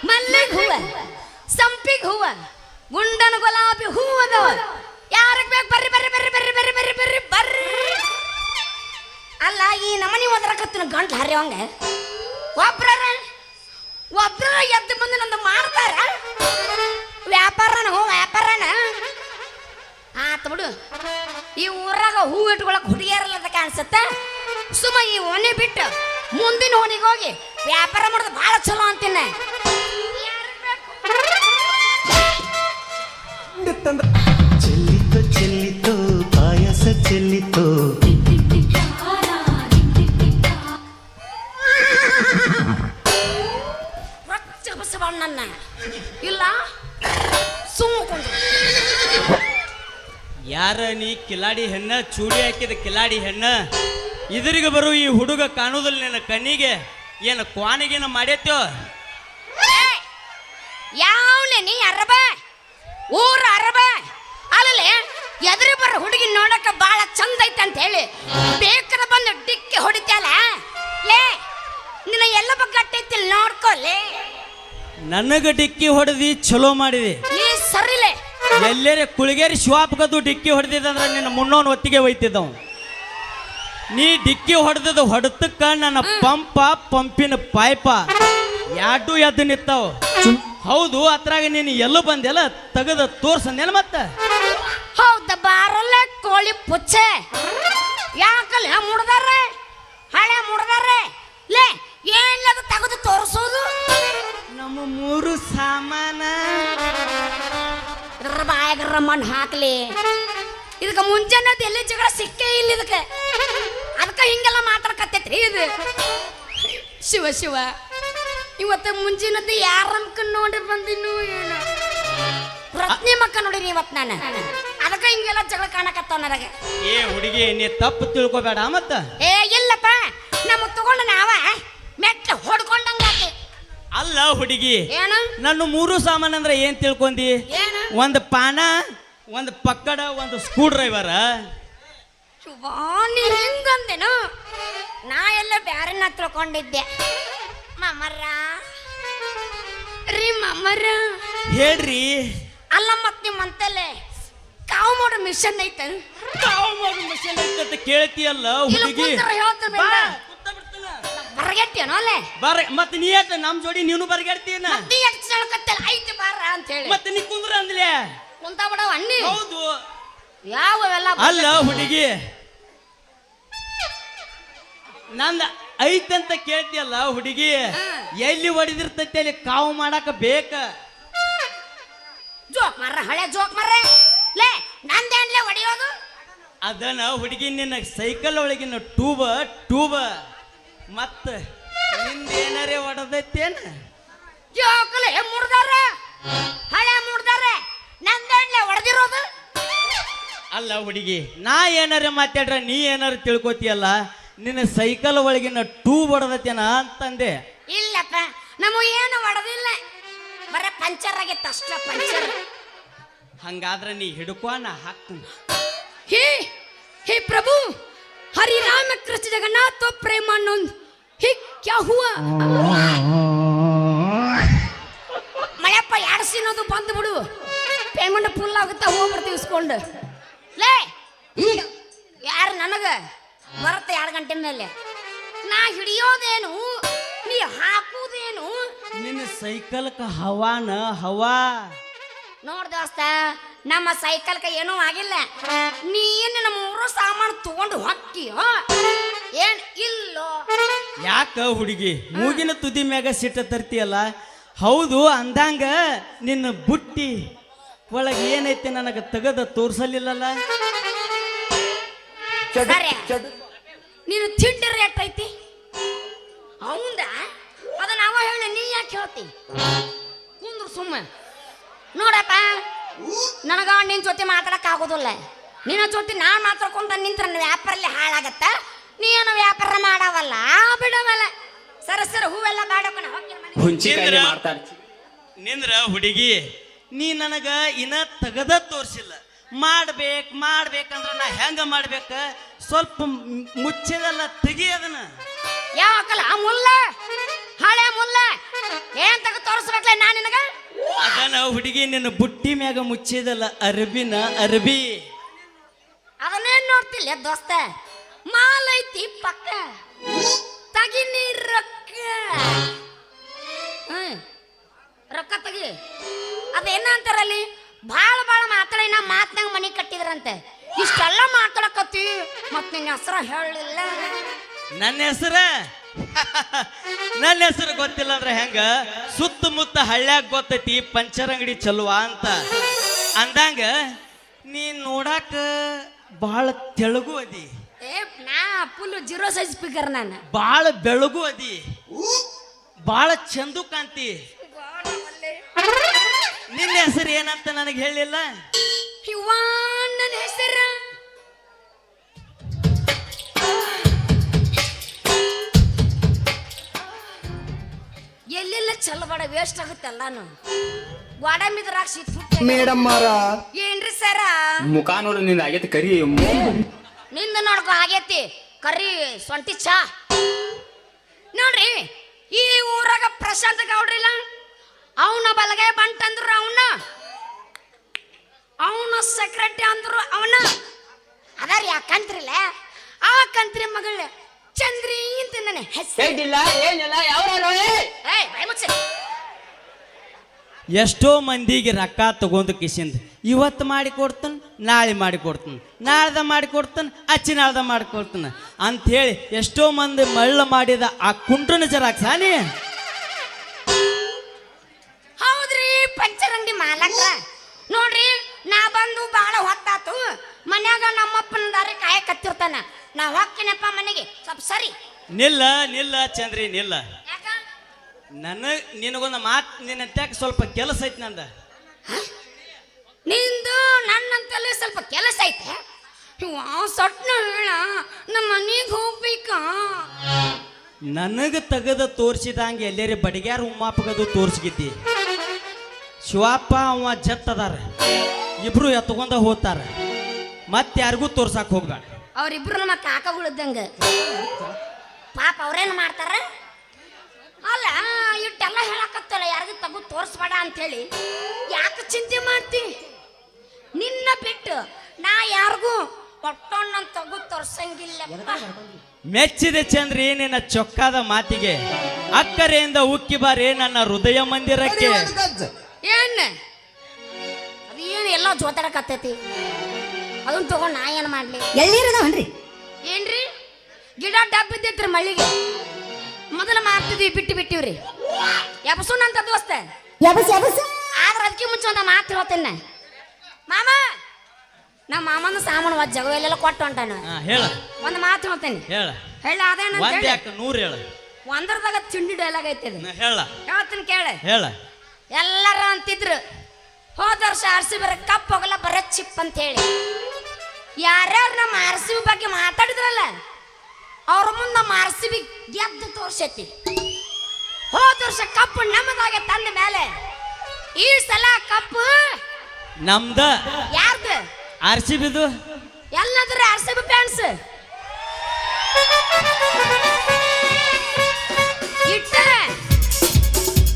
ಮಲ್ಲಿಗೆ ಹೂವ ಸಂಪಿಗೆ ಹೂವ ಗುಂಡನ ಗುಲಾಬಿ ಹೂವ ಅದಾವ ಯಾರಿಗೆ ಬೇಕು ಬರ್ರಿ ಬರ್ರಿ ಬರ್ರಿ ಬರ್ರಿ ಬರ್ರಿ ಬರ್ರಿ ಬರ್ರಿ ಬರ್ರಿ ಅಲ್ಲ ಈ ನಮನಿ ಒದರಕತ್ತಿನ ಗಂಟ್ಲು ಹರಿಯೋಂಗ ಒಬ್ರ ಎದ್ದು ಬಂದು ನಂದು ಮಾಡ್ತಾರ ವ್ಯಾಪಾರನ ವ್ಯಾಪಾರನ ಆತ ಬಿಡು ಈ ಊರಾಗ ಹೂ ಇಟ್ಕೊಳಕ್ ಹುಡುಗಿಯರಲ್ಲ ಕಾಣಿಸುತ್ತ ಸುಮ್ಮ ಈ ಓಣಿ ಬಿಟ್ಟು ಮುಂದಿನ ಓಣಿಗೆ ಹೋಗಿ ವ್ಯಾಪಾರ ಮಾಡೋದು ಭಾಳ ಚಲೋ ಅಂತೀನಿ ಚೆಲ್ಲಿತೋ ಚೆಲ್ಲಿತೋ ಪಾಯಸ ಚೆಲ್ಲಿತೋ ರಚ್ಚ ಬಸವಣ್ಣನ್ನ ಇಲ್ಲ ಸುಮ್ಮನೆ ಯಾರ ನೀ ಕಿಲಾಡಿ ಹೆಣ್ಣ ಚೂಡಿ ಹಾಕಿದ ಕಿಲಾಡಿ ಹೆಣ್ಣ ಇದ್ರಿಗೆ ಬರು ಈ ಹುಡುಗ ಕಾಣುದಿಲ್ಲ ನಿನ್ನ ಕಣ್ಣಿಗೆ ಏನು ಕ್ವಾನಿಗೇನ ಮಾಡೈತ್ಯೋ ಯಾವ್ಲೆ ನೀ ಅರಬ ಊರ ಅರಬ ಅಲ್ಲೇ ಎದುರು ಬರ ಹುಡುಗಿ ನೋಡಕ ಬಾಳ ಚಂದ ಐತೆ ಅಂತ ಹೇಳಿ ಬೇಕರ ಬಂದು ಡಿಕ್ಕಿ ಹೊಡಿತ್ಯಾಲ ಲೇ ನಿನ್ನ ಎಲ್ಲ ಬಗ್ಗಟ್ಟೈತಿ ನೋಡ್ಕೊಲೆ ನನಗ ಡಿಕ್ಕಿ ಹೊಡೆದಿ ಚಲೋ ಮಾಡಿದಿ ನೀ ಸರಿಲೆ ಎಲ್ಲೇರೆ ಕುಳಿಗೇರಿ ಶಿವಾಪ್ಗದು ಡಿಕ್ಕಿ ಹೊಡೆದಿದ್ದಂದ್ರೆ ನಿನ್ನ ಮುನ್ನೋನ್ ಒತ್ತಿಗೆ ಒಯ್ತಿದ್ದವ್ ನೀ ಡಿಕ್ಕಿ ಹೊಡೆದದ ಹೊಡೆತಕ್ಕ ನನ್ನ ಪಂಪಿನ ಪೈಪ ಯಾಟು ಎದ್ದು ನಿಂತಾವ್ ಹೌದು ಅತ್ರಾಗ ನೀನು ಎಲ್ಲೂ ಬಂದೆಲ್ಲ ತೆಗೆದ ತೋರ್ಸಂದೇನ ಮತ್ತ ಹೌದ ಬಾರಲ್ಲ ಕೋಳಿ ಪುಚ್ಚೆ ಯಾಕಲ್ಲ ಮುಡ್ದಾರೆ ಹಳೆ ಮುಡ್ದಾರೆ ಲೇ ಏನ್ಲದು ತೆಗೆದು ತೋರಿಸೋದು ನಮ್ಮ ಮೂರು ಸಾಮಾನ ಬಾಯಾಗ ಮಣ್ಣು ಹಾಕ್ಲಿ ಇದಕ್ಕೆ ಮುಂಜಾನೆ ಎಲ್ಲಿ ಜಗಳ ಸಿಕ್ಕೇ ಇಲ್ಲ ಅದಕ್ಕೆ ಹಿಂಗೆಲ್ಲ ಮಾತಾಡ್ಕತ್ತೈತ್ರಿ ಇದು ಶಿವ ಶಿವ ಇವತ್ತು ಮುಂಜಿನದ್ದು ಯಾರ ಮಕ್ಕ ನೋಡಿ ಬಂದಿನು ಏನು ರತ್ನಿ ಮಕ್ಕ ನೋಡಿರಿ ಇವತ್ತು ನಾನು ಅದಕ್ಕೆ ಹಿಂಗೆಲ್ಲ ಜಗಳ ಕಾಣಕತ್ತಾವ ನನಗೆ ಏ ಹುಡುಗಿ ನೀ ತಪ್ಪು ತಿಳ್ಕೊಬೇಡ ಮತ್ತ ಏ ಇಲ್ಲಪ್ಪ ನಮ್ಮ ತಗೊಂಡು ನಾವ ಮೆಟ್ಟ ಹೊಡ್ಕೊಂಡಂಗಾತಿ ಅಲ್ಲ ಹುಡುಗಿ ಏನು ನನ್ನ ಮೂರು ಸಾಮಾನು ಅಂದ್ರೆ ಏನ್ ತಿಳ್ಕೊಂಡಿ ಏನು ಒಂದು ಪಾನ ಒಂದು ಪಕ್ಕಡ ಒಂದು ಸ್ಕ್ರೂ ಡ್ರೈವರ ನೀ ಹಿಂಗಂದೇನು ನಾ ಎಲ್ಲ ಬ್ಯಾರನ್ನ ತಿಳ್ಕೊಂಡಿದ್ದೆ ಮಮ್ಮರ ರೀ ಮಮ್ಮರ ಹೇಳ್ರಿ ಅಲ್ಲ ಮತ್ ನಿಮ್ಮಂತಲ್ಲೇ ಕಾವು ಮಾಡೋ ಮಿಷನ್ ಐತ ಕೇಳ್ತೀಯಲ್ಲ ಹುಡುಗಿ ಬರಗೆಟ್ಟೇನೋ ಅಲ್ಲೇ ಬರ ಮತ್ತೆ ನೀ ಯಾಕೆ ನಮ್ ಜೋಡಿ ನೀನು ಬರಗಾಡ್ತೀನ ನೀ ಎಷ್ಟು ಹೇಳ್ಕತ್ತಲ್ಲ ಐತಿ ಬಾರ ಅಂತ ಹೇಳಿ ಮತ್ತೆ ನೀ ಕುಂದ್ರ ಅಂದ್ಲೆ ಕುಂತ ಬಿಡವ ಅನ್ನಿ ಹೌದು ಯಾವೆಲ್ಲ ಅಲ್ಲ ಹುಡುಗಿ ನಂದ ಐತಂತ ಕೇಳ್ತಿಯಲ್ಲ ಹುಡುಗಿ ಎಲ್ಲಿ ಹೊಡಿದಿರ್ತೈತಿ ಅಲ್ಲಿ ಕಾವು ಮಾಡಾಕ ಬೇಕ ಜೋಕ್ ಮರ್ರ ಹಳೆ ಜೋಕ್ ಮರ್ರ ಲೇ ನಂದೇನ್ಲೇ ಹೊಡಿಯೋದು ಅದನ್ನ ಹುಡುಗಿ ನಿನ್ನ ಸೈಕಲ್ ಒಳಗಿನ ಟೂಬ ಮತ್ತ ನಿಂದೇನಾರೇ ಹೊಡೆದೈತೇನ ಜೋಕಲೆ ಮುಡ್ದಾರೆ ಹಳೆ ಮುಡ್ದಾರೆ ನಂದೇನ್ಲೇ ಹೊಡೆದಿರೋದು ಅಲ್ಲ ಹುಡುಗಿ ನಾ ಏನಾರ ಮಾತಾಡ್ರ ನೀ ಏನಾರ ತಿಳ್ಕೊತಿಯಲ್ಲ ನಿನ್ನ ಸೈಕಲ್ ಒಳಗಿನ ಟೂಬ್ ಹೊಡೆದೈತೇನ ಅಂತಂದೆ ಇಲ್ಲಪ್ಪ ನಮ್ಮ ಏನು ಹೊಡೆದಿಲ್ಲ ಬರ ಪಂಚರ್ ಆಗಿತ್ತು ಅಷ್ಟ ಪಂಚರ್ ಹಂಗಾದ್ರೆ ನೀ ಹಿಡ್ಕೊ ನಾ ಹಾಕ್ತೀನಿ ಹೇ ಹೇ ಪ್ರಭು हरि राम कृष्ण जगन्नाथ तो प्रेमानंद ही क्या हुआ ಮಳೆಪ್ಪ ಎರಡು ಸೀನದು ಬಂದು ಬಿಡು ಪೇಮೆಂಟ್ ಫುಲ್ ಆಗುತ್ತೆ ಹೋಗ್ಬಿಡ್ತೀವಿ ಇಸ್ಕೊಂಡು ಲೇ ಯಾರು ನನಗೆ ಬರುತ್ತೆ 2 ಗಂಟೆ ಮೇಲೆ ನಾ ಹಿಡಿಯೋದೇನು ನೀ ಹಾಕುವುದೇನು ನಿನ್ನ ಸೈಕಲ್ಕ ಹವಾನ ಹವಾ ನೋಡ್ ದೋಸ್ತ ನಮ್ಮ ಸೈಕಲ್ಕ ಏನೂ ಆಗಿಲ್ಲ ನೀನು ನಮ್ಮ 3 ಸಾಮಾನು ತಗೊಂಡು ಹೊಕ್ಕಿಯೋ ಏನ್ ಇಲ್ಲೋ ಯಾಕ ಹುಡುಗಿ ಮೂಗಿನ ತುದಿ ಮ್ಯಾಗ ಸಿಟ್ಟ ತರ್ತೀಯಲ್ಲ ಹೌದು ಅಂದಂಗ ನಿನ್ನ ಬುಟ್ಟಿ ಒಳಗೆ ಏನೈತಿ ನನಗೆ ತೆಗೆದ ತೋರ್ಸಲಿಲ್ಲಲ್ಲ ಸರಿ ನೀನು ತಿಂಡಿ ರೇಟ್ ಐತಿ ಹೌದ ಅದ ನಾವ ಹೇಳಿ ನೀ ಯಾಕೆ ಹೇಳ್ತಿ ಕುಂದ್ರು ಸುಮ್ಮ ನೋಡಪ್ಪ ನನಗ ನಿನ್ನ ಜೊತೆ ಮಾತಾಡಕ್ ಆಗೋದಿಲ್ಲ ನಿನ್ನ ಜೊತೆ ನಾನು ಮಾತಾಡ್ಕೊಂತ ನಿಂತ್ರ ವ್ಯಾಪಾರಲ್ಲಿ ಹಾಳಾಗತ್ತ ನೀನು ವ್ಯಾಪಾರ ಮಾಡವಲ್ಲ ಬಿಡವಲ್ಲ ಸರ ಹೂವೆಲ್ಲ ಬಾಡಕೋಣ ನಿಂದ್ರ ಹುಡುಗಿ ನೀ ನನಗ ಇನ್ನ ತೆಗದ ತೋರ್ಸಿಲ್ಲ ಮಾಡ್ಬೇಕಂದ್ರ ನಾ ಹೆಂಗ ಮಾಡ್ಬೇಕ ಸ್ವಲ್ಪ ಮುಚ್ಚಿದಲ್ಲ ತೆಗಿ ಅದನ್ನ ಯಾಕಲ್ಲ ಮುಲ್ಲ ಹಳೆ ಮುಲ್ಲ ಏನ್ ತಗ ತೋರಿಸ್ಬೇಕಲ್ಲ ನಾನು ನಿನಗ ಅದನ್ನ ಹುಡುಗಿ ನಿನ್ನ ಬುಟ್ಟಿ ಮ್ಯಾಗ ಮುಚ್ಚಿದಲ್ಲ ಅರಬಿ ಅದನ್ನೇನ್ ನೋಡ್ತಿಲ್ಲ ದೋಸ್ತ ಮಾಲ್ ಐತಿ ಪಕ್ಕ ತಗಿನಿ ರೊಕ್ಕ ರೊಕ್ಕ ತಗಿ ಅದೇನ ಅಂತಾರಲ್ಲಿ ಭಾಳ ಮಾತಾಡಿ ನಾ ಮಾತ್ನಾಗ ಮನಿ ಕಟ್ಟಿದ್ರಂತೆ ಇಷ್ಟೆಲ್ಲ ಮಾತಾಡಕತ್ತಿ ಮತ್ ನಿನ್ನ ಹೆಸರು ಹೇಳಿಲ್ಲ ನನ್ನ ಹೆಸರು ಗೊತ್ತಿಲ್ಲ ಅಂದ್ರೆ ಹೆಂಗ ಸುತ್ತಮುತ್ತ ಹಳ್ಳ್ಯಾಗ ಗೊತ್ತೈತಿ ಪಂಚರ್ ಅಂಗಡಿ ಚಲುವ ಅಂತ ಅಂದಂಗ ನೀನ್ ನೋಡಾಕ ಬಹಳ ತೆಳುಗು ಅದಿ, ಏ ನಾ ಫುಲ್ 0 ಸೈಜ್ ಸ್ಪೀಕರ್ ನಾನು. ಬಾಳ ಬೆಳಗು ಅದಿ, ಬಾಳ ಚಂದು ಕಾಂತಿ. ನಿನ್ನ ಹೆಸರು ಏನಂತ ನನಗೆ ಹೇಳಿಲ್ಲ. ಇವ್ವ ನನ್ನ ಹೆಸರ ಎಲ್ಲೆಲ್ಲ ಚಲಬಡ ವೇಸ್ಟ್ ಆಗುತ್ತೆ ಎಲ್ಲಾನು. ಗೋಡಂಬಿ ದ್ರಾಕ್ಷಿ ಮೇಡಮ್ ಮಾರ ಏನ್ರಿ ಸರ? ಮುಖ ನೋಡು ನಿಂದ ಆಗೈತಿ ಕರಿ. ನಿಂದ ನೋಡ್ಕೊ ಆಗೈತಿ ಕರಿ ಸೊಂಟಿ ಚಾ. ನೋಡ್ರಿ ಈ ಊರಾಗ ಪ್ರಶಾಂತ ಗೌಡ್ರಿಲ್ಲ, ಅವನ ಬಲಗೈ ಬಂಟಂದ್ರು ಅವನ ಸೆಕ್ರೆಟರಿ ಅಂದ್ರು ಅವನ ಅದಾರ ಯಾಕಂತ್ರಿಲ್ಲ ಆ ಕಂತ್ರಿ ಮಗಳ ಚಂದ್ರಿ ಅಂತ ನನ್ನ ಹೆಸರು. ಎಷ್ಟೋ ಮಂದಿಗೆ ರೊಕ್ಕ ತಗೊಂಡು ಕಿಸಿಂದ ಇವತ್ತು ಮಾಡಿ ಕೊಡ್ತಾನೆ, ನಾಳೆ ಮಾಡಿ ಕೊಡ್ತಾನೆ, ನಾಳ್ದ ಮಾಡಿ ಕೊಡ್ತಾನೆ, ಅಚ್ಚಿನಾಳ್ದ ಮಾಡಿ ಕೊಡ್ತಾನೆ ಅಂಥೇಳಿ ಎಷ್ಟೋ ಮಂದಿ ಮಳ್ಳ ಮಾಡಿದ ಆ ಕುಂಟನ ಜರಾಕ್ಸ ನೀ. ಹೌದ್ರಿ ಪಂಚರಂಗಿ ಮಾಲಕ. ನೋಡ್ರಿ ನಾ ಬಂದು ಬಹಳ ಹೊತ್ತಾತು, ಮನ್ಯಾಗ ನಮ್ಮಪ್ಪನ ದಾರಿ ಕಾಯಕತ್ತಿರ್ತಾನ. ನಾ ಹೋಗ್ತೀನಪ್ಪ ಮನೆಗೆ, ಸ್ವಲ್ಪ ಸರಿ. ನಿಲ್ಲ ನಿಲ್ಲ ಚಂದ್ರಿ ನಿಲ್ಲ. ಯಾಕ? ನಿನಗೊಂದು ಮಾತು, ನಿನ್ನ ತ್ಯಾಕ ಸ್ವಲ್ಪ ಕೆಲಸ ಐತಿ ನಂದ. ನಿಂದು ನನ್ನಂತಲ್ಲಿ ಸ್ವಲ್ಪ ಕೆಲಸ ಐತೆ. ಸೊಟ್ನ ಹೇಳ ನಮ್ಮ ಮನೆಗೆ ಹೋಗ್ಬೇಕ. ನನಗೆ ತೆಗೆದ ತೋರಿಸಿದಂಗೆ ಎಲ್ಲೇರಿ ಬಡಿಗ್ಯಾರ ಉಮ್ಮಾಪಗದು ತೋರಿಸ್ಗಿದ್ದಿ. ಶಿವಪ್ಪ ಅವ ಜತ್ ಅದಾರ, ಇಬ್ರು ಎತ್ಕೊಂಡ ಹೋಗ್ತಾರ, ಮತ್ತೆ ಯಾರಿಗೂ ತೋರ್ಸಕ್ ಹೋಗ್ಬೇಡ. ಅವ್ರಿಬ್ರು ನಮ್ಮ ಕಾಕಗಳಿದ್ದಂಗ ಪಾಪ ಅವ್ರೇನು ಮಾಡ್ತಾರ. ಅಲ್ಲ ಇಟ್ಟೆಲ್ಲ ಹೇಳಕತ್ತಲ್ಲ ಯಾರಿಗೂ ತಗೋ ತೋರಿಸ್ಬೇಡ ಅಂತೇಳಿ. ಯಾಕೆ ಚಿಂತೆ ಮಾಡ್ತಿ? ನಿನ್ನ ಬಿಟ್ಟು ನಾ ಯಾರಿಗೂ ಒಟ್ಟೊಣ್ಣ ತಗೋ ತೋರ್ಸಂಗಿಲ್ಲಪ್ಪ. ಮೆಚ್ಚಿದೆ ಚಂದ್ರಿ ನಿನ್ನ ಚೊಕ್ಕಾದ ಮಾತಿಗೆ, ಅಕ್ಕರೆಯಿಂದ ಉಕ್ಕಿ ಬಾರಿ ನನ್ನ ಹೃದಯ ಮಂದಿರಕ್ಕೆ. ಏನ್ ಅದೇನು ಎಲ್ಲ ಜೋತಾಡಕತ್ತೈತಿ, ಅದನ್ನ ತಗೊಂಡ್ ನಾ ಏನ್ ಮಾಡ್ಲಿ? ಎಲ್ಲಿರದವನ್ರಿ? ಏನ್ರಿ ಗಿಡ ಡಬ್ ಬಿದ್ದೈತ್ರಿ ಮಳ್ಳಿಗೆ. ಮೊದಲ ಮಾಡ್ತಿದ್ವಿ, ಬಿಟ್ಟಿವ್ರಿ. ಎಬಸುನ್ ಅಂತ ದೋಸ್ತ. ಆದ್ರ ಅದಕ್ಕೆ ಮುಂಚೆ ಒಂದು ಮಾತು ಹೇಳ್ತೇನೆ. ಮಾಮ ನಮ್ಮ ಮಾಮನ ಸಾಮಾನು ಜಗವೆಲ್ಲ ಕೊಟ್ಟು ಹೊಂಟಾನ. ಹೇಳ ಒಂದು ಮಾತು ಹೇಳ್ತೇನೆ. ಹೇಳ ಹೇಳ ಅದೇನ ಒಂದ್ ಯಾಕೆ 100 ಹೇಳ. ಒಂದರದಾಗ ಚಿಂಡಿ ಡೈಲಾಗ್ ಐತಿ ಅದು. ಹೇಳ ಹೇಳ್ತೀನಿ ಕೇಳ. ಹೇಳ. ಎಲ್ಲಾರ ಅಂತಿದ್ರು ಹೋದ ವರ್ಷ ಆರ್ಸಿ ಬರ ಕಪ್ ಹೋಗಲ್ಲ ಬರ ಚಿಪ್ ಅಂತ ಹೇಳಿ. ಯಾರ್ಯಾರು ನಮ್ಮ ಆರ್ಸಿ ಬಗ್ಗೆ ಮಾತಾಡಿದ್ರಲ್ಲ ಅವ್ರ ಮುಂದೆ ನಮ್ಮ ಆರ್ಸಿ ಬಿ ಗೆದ್ದು ತೋರ್ಸೈತಿ. ಹೋದ ವರ್ಷ ಕಪ್ಪು ನಮ್ಮದಾಗೆ ತಂದ ಮೇಲೆ ಈ ಸಲ ಕಪ್ಪು ನಮ್ದ. ಯಾರ್ದು? RCB ದು. ಎಲ್ಲಾದ್ರೂ RCB ಫ್ಯಾನ್ಸ್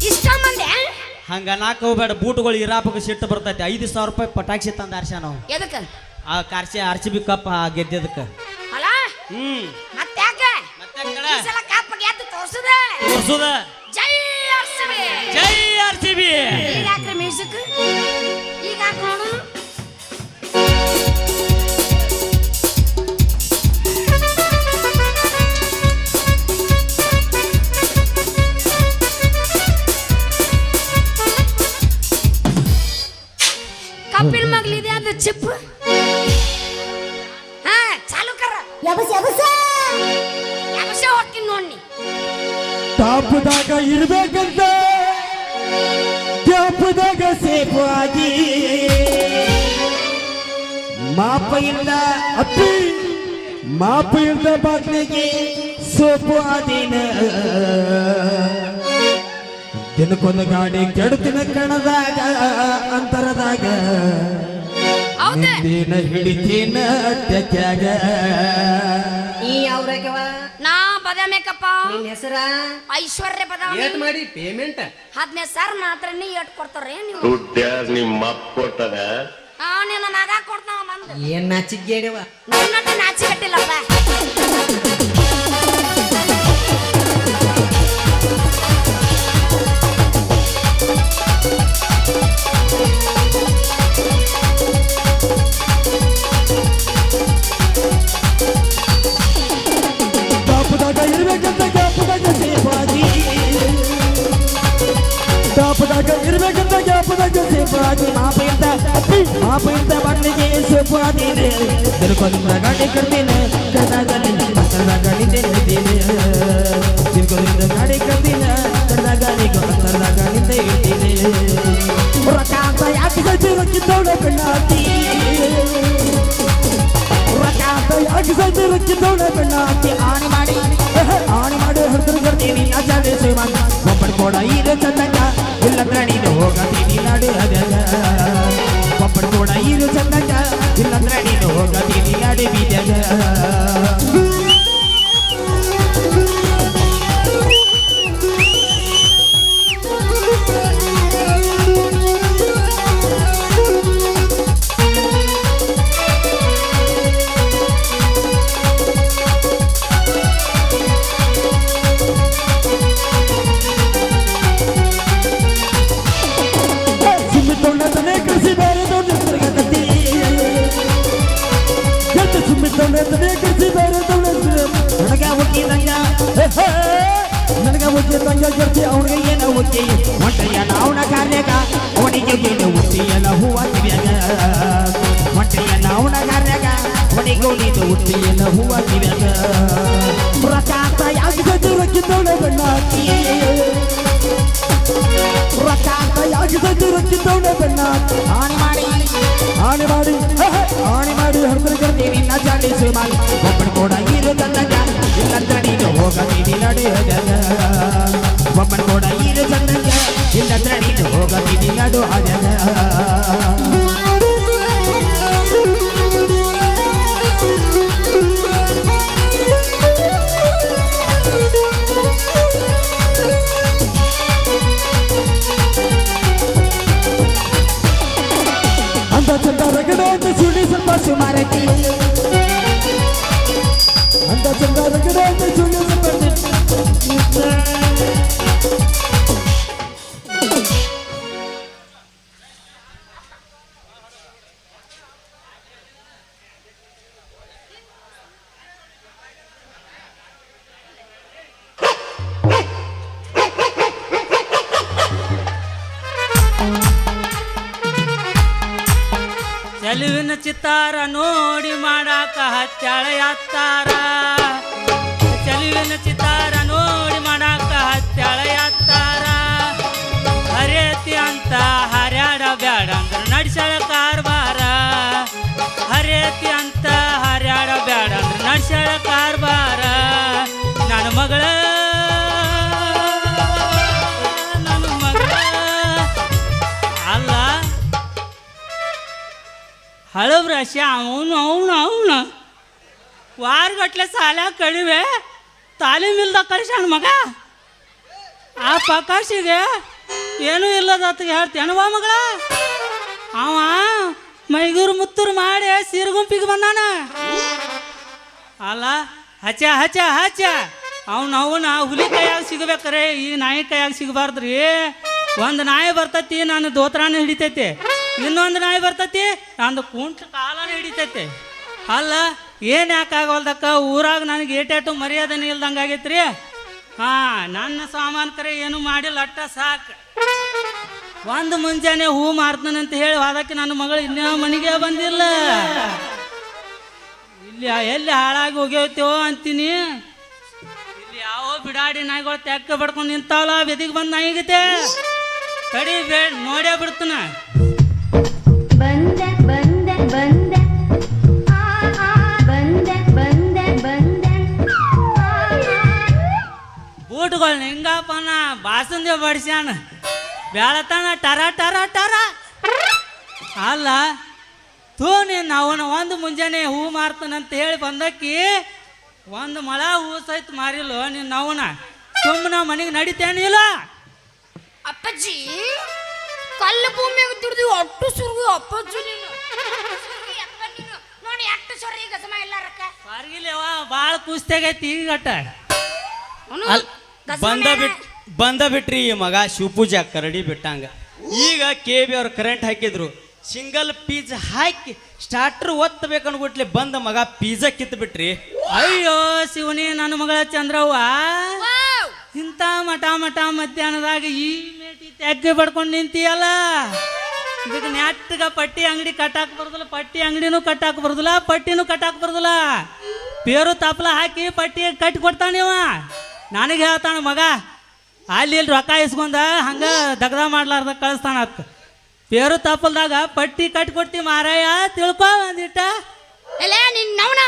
ಇಷ್ಟ ಮಂದಿ ಹಂಗ ನಾಕ್ ಹೋಗ್ಬೇಡ. ಬೂಟ್ಗಳು ಇರಾಪಕ್ಕೆ ಸಿಟ್ಟು ಬರ್ತೈತಿ. 5,000 ರೂಪಾಯಿ ಪಟಾಕ್ಷಿ ತಂದ ಆರ್ಸ ನಾವು ಎದಕ್ಕ ಆ ಕಾರ್ಸಿ RCB ಕಪ್ ಗೆದ್ದದಕ್ಕೆ. ಅಲ್ಲ ಮತ್ತೆ ಯಾಕೆ ಈ ಸಲ ಕಪ್ ಗೆದ್ದು ತೋರ್ಸುದ ಜೈ RCB. ಜೈ RCB. ಈಗ ಹಾಕ್ರಿ ಮ್ಯೂಸಿಕ್. ಈಗ ಹಾಕಿ ನೋಡು. ಕಪ್ಪಿನ ಮಗ್ಲಿದೆ ಅದು ಚಿಪ್. ಹಾ ಚಾಲು ಕರ. ಯಬಸ ಹೋಗ್ತೀನಿ ನೋಡಿ. ಟಾಪದಾಗ ಇರ್ಬೇಕಂತ ಟಾಪದಾಗ ಸೇಫ್ ಆಗಿ ಮಾಪ ಇಲ್ಲ ಅಪ್ಪಿ, ಮಾಪ ಇಲ್ದ ಬಾಗ್ಲಿಗೆ ಸೋಪು ಆದೀನ. ದಿನಕ್ಕೊಂದು ಗಾಡಿ ಕೆಡುತ್ತಿನ ಕಣದಾಗ ಅಂತರದಾಗ ದಿನ ಹಿಡಿತೀನ ಟೆಕ್ಯಾಗ. ಈ ಅವ್ರಕವ ನಾ ಬದಾಮೇಕಪ್ಪ. ನಿನ್ನ ಹೆಸರ ಐಶ್ವರ್ಯ ಬದಾಮಿ. ಏಟ್ ಮಾಡಿ ಪೇಮೆಂಟ್ 15,000 ಮಾತ್ರ ನೀ ಎಟ್ ಕೊಡ್ತಾರ ನೀವು? ದುಡ್ಡು ನಿಮ್ಮ ಅಪ್ಪ ಕೊಟ್ಟದ. ನಿನ್ನ ಮಗ ಕೊಡ್ತಾವ ಬಂದು. ಏನ್ ನಾಚಿಗೇಡವ? ನನ್ನ ನಾಚಿಕಟ್ಟಿಲ್ಲಪ್ಪ. ಟಾಪದಾಗ ಇರ್ಬೇಕಂತ ಟಾಪದಾಗ ಸೇಫ್ ಆಗಿ, ಟಾಪದಾಗ ಇರ್ಬೇಕಂತ ಟಾಪದಾಗ ಸೇಫ್ ಆಗಿ ಮಾಪ ಇಲ್ದ आप इंत बनने के सोपा देने दिल को दिन गाड़ी करते ने करना गाड़ी करना गाड़ी देने देने दिल को दिन गाड़ी करते ने करना गाड़ी को करना गाड़ी देने रकाता याद से रखी तोड़े बनाती रकाता याद से रखी तोड़े बनाती आने मारी हर करते नी ना जाने से मन बब्बर कोड़ा इरे चंदका ಇಲ್ಲ ತ್ರಾಣಿದು ಹೋಗತೀನಿ ನಾಡು ಹದಗ ಬಬ್ಬಡ್ ಕೂಡ ಇರು ಚಂದಗ ಇಲ್ಲ ತ್ರಾಣಿದು ಹೋಗತೀನಿ ನಾಡು ಬೀದಗ ನನಗ ಮುಚ್ಚಿ ತಂಗ ಜೊತೆ ಅವನಿಗೆ ಏನ ಮುಚ್ಚಿ ಹೊಟ್ಟೆಯನ ಅವನ ಕಾರ್ಯಕ ಅವನಿಗೆ ಏನು ಹುಟ್ಟಿಯನ ಹೂವ ಕಿವಿಯಾಗ ಹೊಟ್ಟೆಯನ ಅವನ ಕಾರ್ಯಕ ಅವನಿಗೆ ನೀನು ಹುಟ್ಟಿಯನ ಹೂವ ಕಿವಿಯಾಗ ರಕಾತ ಯಾಕೆ ರಕ್ಕಿದ್ದವಳೆ ಬೆಣ್ಣಾಕಿ ರಕಾತ ಯಾಕೆ ರಕ್ಕಿದ್ದವಳೆ ಬೆಣ್ಣಾಕಿ ಆನೆ ಮಾಡಿ ಹರ್ತರ ಕರ್ತೀನಿ ನಾ ಚಾಲಿಸು ಮಾಡಿ ಒಬ್ಬನ ಕೂಡ ಇರು ತಂದಾಗ ಇಲ್ಲಂದ್ರ ನೀನು ಹೋಗತೀನಿ ನಡಿ ಹಜಗ ಒಬ್ಬನ ಕೂಡ ಇರು ತಂದಾಗ ಇಲ್ಲಂದ್ರ ನೀನು ಹೋಗತೀನಿ ನಡು ಹಜಗ ಅಂತ ಚಂದ ರಗಡ ಅಂತ ಸುಳಿ ಸ್ವಲ್ಪ ಸುಮಾರಕ್ಕೆ ಅಂತ ಚಂದ ರಗಡ ಅಂತ ಸುಳಿ ಸ್ವಲ್ಪ ಚೆಲುವಿನ ಚಿತ್ತಾರ ನೋಡಿ ಮಾಡಾಕ ಹತ್ಯಾಳ ಯಾತ್ತಾರ ಚೆಲುವಿನ ಚಿತ್ತಾರ ನೋಡಿ ಮಾಡಾಕ ಹತ್ಯಾಳ ಯಾತ್ತಾರ ಹರೇತಿ ಅಂತ ಹರ್ಯಾಡ ಬ್ಯಾಡ ಅಂದ್ರ ನಡ್ಸ್ಯಾಳ ಕಾರ್ಬಾರ ಹರೇತಿ ಅಂತ ಹರ್ಯಾಡ ಬ್ಯಾಡ ಅಂದ್ರ ನಡ್ಸ್ಯಾಳ ಕಾರ್ಬಾರ ನನ್ನ ಮಗಳ ಅಲ್ಲ ಹಳಬ್ರಾಶ ಅವನು ವಾರಗಟ್ಲೆ ಸಾಲ ಕಡಿವೆ ತಾಲೀಮಿಲ್ದ ಕಳ್ಸ್ಯಾನ ಮಗ ಆ ಪ್ರಕಾಶಿಗೆ ಏನೂ ಇಲ್ಲದತ್ತ ಹೇಳ್ತೇನವಾ ಮಗಳ ಅವ ಮೈಗೂರು ಮುತ್ತೂರು ಮಾಡಿ ಸೀರ್ಗುಂಪಿಗೆ ಬಂದಾನ ಅಲ್ಲ ಹಚ್ಚ ಹಚ್ಚ ಹಚ್ಚ ಅವನ ಹುಲಿ ಕೈಯಾಗ ಸಿಗಬೇಕ್ರೆ ಈ ನಾಯಿ ಕೈಯಾಗ ಸಿಗಬಾರ್ದ್ರಿ ಒಂದು ನಾಯಿ ಬರ್ತೈತಿ ನಾನು ದೋತ್ರಾನ ಹಿಡಿತೈತಿ ಇನ್ನೊಂದು ನಾಯಿ ಬರ್ತೈತಿ ನಂದು ಕುಂಟ ಕಾಲನ ಹಿಡಿತೈತಿ ಅಲ್ಲ ಏನು ಯಾಕಾಗಲ್ದಕ್ಕ ಊರಾಗ ನನಗೆ ಏಟೇಟು ಮರ್ಯಾದನೆ ಇಲ್ದಂಗೆ ಆಗೈತ್ರಿ ಹಾಂ ನನ್ನ ಸಾಮಾನು ಕರೆ ಏನು ಮಾಡಿಲ್ಲ ಅಟ್ಟ ಸಾಕು ಒಂದು ಮುಂಜಾನೆ ಹೂ ಮಾರ್ತಾನಂತ ಹೇಳಿ ಅದಕ್ಕೆ ನನ್ನ ಮಗಳು ಇನ್ನೂ ಮನೆಗೆ ಬಂದಿಲ್ಲ ಇಲ್ಲಿ ಎಲ್ಲಿ ಹಾಳಾಗಿ ಹೋಗ್ಯವತ್ತೇವೋ ಅಂತೀನಿ ಇಲ್ಲಿ ಯಾವ ಬಿಡಾಡಿ ನಾಯಿಗಳು ತೆಕ್ಕ ಬಡ್ಕೊಂಡು ನಿಂತಾವಲ್ಲ ಬೆದಿಗೆ ಬಂದು ನಾಯಿಗೈತೆ ಕಡಿ ನೋಡೇ ಬಿಡ್ತಾನ ಬಂದೆ ಬಂದೆ ಬಂದೆ ಬಂದೆ ಬಂದೆ ಬಂದೆ ಬೂಟ್ಗಳನ್ನ ಹಿಂಗಪ್ಪನ ಬಾಸಂದೆ ಬಡಿಸ್ಯಾನ ಬ್ಯಾಳತನ ಟರ ಟರ ಟರ ಅಲ್ಲ ತೂ ನೀನು ಅವನ ಒಂದು ಮುಂಜಾನೆ ಹೂ ಮಾರ್ತಾನಂತ ಹೇಳಿ ಬಂದಕ್ಕಿ ಒಂದು ಮೊಳ ಹೂ ಸಹಿತ ಮಾರಿಲ್ಲ ನೀನು ಅವನ ಸುಮ್ಮನೆ ಮನೆಗೆ ನಡಿತೇನಿಲ್ಲ ಅಪ್ಪಾಜಿ ಕಲ್ಲು ಭೂಮಿಯಾಗ ದುಡ್ದು ಒಟ್ಟು ಸುರ್ಗು ಅಪ್ಪಾಜಿ ನೀನು ನೋಡಿ ಎಷ್ಟು ಸೊರಿ ಈಗ ಸಮ ಎಲ್ಲಾರಕ್ಕ ಹೊರಗಿಲ್ಲವ ಭಾಳ ಕುಸ್ತಾಗೈತಿ ಈಗಟ್ಟ ಬಂದ ಬಿಟ್ರಿ ಈ ಮಗ ಶಿವಪೂಜಾ ಕರಡಿ ಬಿಟ್ಟಂಗ ಈಗ KB ಅವ್ರು ಕರೆಂಟ್ ಹಾಕಿದ್ರು ಸಿಂಗಲ್ ಪೀಸ್ ಹಾಕಿ ಸ್ಟಾರ್ಟರ್ ಒತ್ತಬೇಕನ್ಬಿಟ್ಲೆ ಬಂದ ಮಗ ಪಿಜ್ಜಾ ಕಿತ್ತು ಬಿಟ್ರಿ ಅಯ್ಯೋ ಶಿವನಿ ನನ್ನ ಮಗಳ ಚಂದ್ರವ್ವ ಇಂಥ ಮಠ ಮಠ ಮಧ್ಯಾಹ್ನದಾಗ ಈ ಮೇಟಿ ತೆಗ್ಗೆ ಬಡ್ಕೊಂಡು ನಿಂತಿಯಲ್ಲ ಇದಕ್ಕೆ ನೆಟ್ಟಗ ಪಟ್ಟಿ ಅಂಗಡಿ ಕಟ್ಟಾಕ್ ಬರೋದಿಲ್ಲ, ಪಟ್ಟಿ ಅಂಗಡಿನೂ ಕಟ್ಟಾಕ್ ಬರೋದಿಲ್ಲ, ಪಟ್ಟಿನೂ ಕಟ್ಟಾಕ್ ಬರೋದಿಲ್ಲ. ಪೇರು ತಪ್ಪಲ ಹಾಕಿ ಪಟ್ಟಿ ಕಟ್ಟಿ ಕೊಡ್ತಾನಿವ. ನನಗೆ ಹೇಳ್ತಾನ ಮಗ ಅಲ್ಲಿ ಇಲ್ಲಿ ರೊಕ್ಕ ಇಸ್ಕೊಂಡ ಹಂಗ ದಗದ ಮಾಡ್ಲಾರ್ದ ಕಳಿಸ್ತಾನತ್. ಪೇರು ತಪ್ಪಲ್ದಾಗ ಪಟ್ಟಿ ಕಟ್ಟಿ ಕೊಡ್ತಿ ಮಾರಾಯ, ತಿಳ್ಕೊ ಒಂದಿಟ್ಟ. ಎಲೆ ನಿನ್ನವನ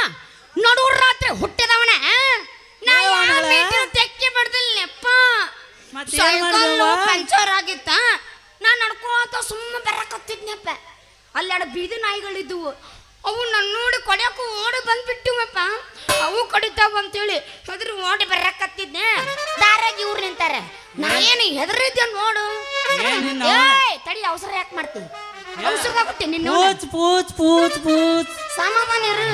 ನಡುವ್ರ ರಾತ್ರಿ ಹುಟ್ಟಿದವನ ನಾ ತೆಕ್ಕೆ ಬಡ್ದಿಲ್ಲಪ್ಪ. ಸೈಕಲ್ ಪಂಚರ್ ಆಗಿತ್ತ, ನಾ ನಡ್ಕೋತ ಸುಮ್ಮನೆ ಬರಕತ್ತಿದ್ನಪ್ಪ. ಅಲ್ಲೆರಡು ಬೀದಿ ನಾಯಿಗಳಿದ್ವು, ಅವು ನನ್ನ ನೋಡಿ ಕೊಡ್ಯಾಕು ಓಡಿ ಬಂದ್ಬಿಟ್ಟಿವಪ್ಪ. ಅವು ಕಡಿತಾವ ಅಂತೇಳಿ ಹೆದರಿ ಓಡಿ ಬರಕತ್ತಿದ್ನೆ. ದಾರಾಗ ಇವ್ರು ನಿಂತಾರೆ, ನಾ ಏನು ಹೆದರಿದ್ದೆ ನೋಡು. ತಡಿ, ಅವಸರ ಯಾಕೆ ಮಾಡ್ತೀನಿ? ಅವಸರದಾಗುತ್ತೆ ನಿನ್ನ ಪೂಚ್ ಪೂಚ್ ಪೂಚ್ ಪೂಚ್ ಸಮಾಧಾನ ಇರು.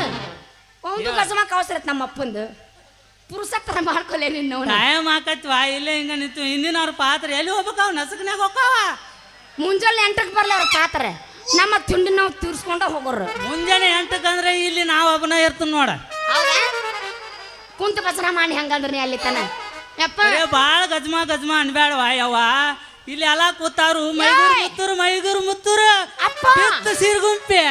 ಒಂದು ಗಜಮಕ್ಕೆ ಅವಸರ ನಮ್ಮ ಅಪ್ಪಂದು ಪುರುಷತ್ತರ ಮಾಡ್ಕೊಲೆ ನಿನ್ನ ಟೈಮ್ ಹಾಕತ್ವಾ ಇಲ್ಲೇ ಹಿಂಗ ನಿಂತು. ಹಿಂದಿನವ್ರ ಪಾತ್ರ ಎಲ್ಲಿ ಹೋಗ್ಬೇಕಾವ? ನಸಕನ್ಯಾಗ ಹೋಗ್ತಾವ. ಮುಂಜಾನೆ 8ಕ್ಕೆ ಬರ್ಲಿ ಅವ್ರ ಪಾತ್ರ, ನಮ್ಮ ತಿಂಡಿ ನಾವು ತೀರ್ಸ್ಕೊಂಡ ಹೋಗೋರು. ಮುಂಜಾನೆ 8ಕ್ಕೆ ಅಂದ್ರೆ ಇಲ್ಲಿ ನಾವು ಒಬ್ಬನ ಇರ್ತೀನಿ ನೋಡ. ಹೌದಾ? ಕುಂತ ಬಸರ ಮಾಡಿ ಹಂಗಂದ್ರೆ ನೀ ಅಲ್ಲಿ ತನ ಯಪ್ಪ ಬಾಳ ಗಜ್ಮಾ ಗಜ್ಮಾ ಅನ್ಬೇಡವ ಯವ್ವ. ಇಲ್ಲಿ ಎಲ್ಲ ಕೂತಾರು ಮೈಗೂರು ಮುತ್ತೂರು, ಮೈಗೂರು ಮುತ್ತೂರು ಅಪ್ಪ ಸೀರ್ಗುಂಪೆ.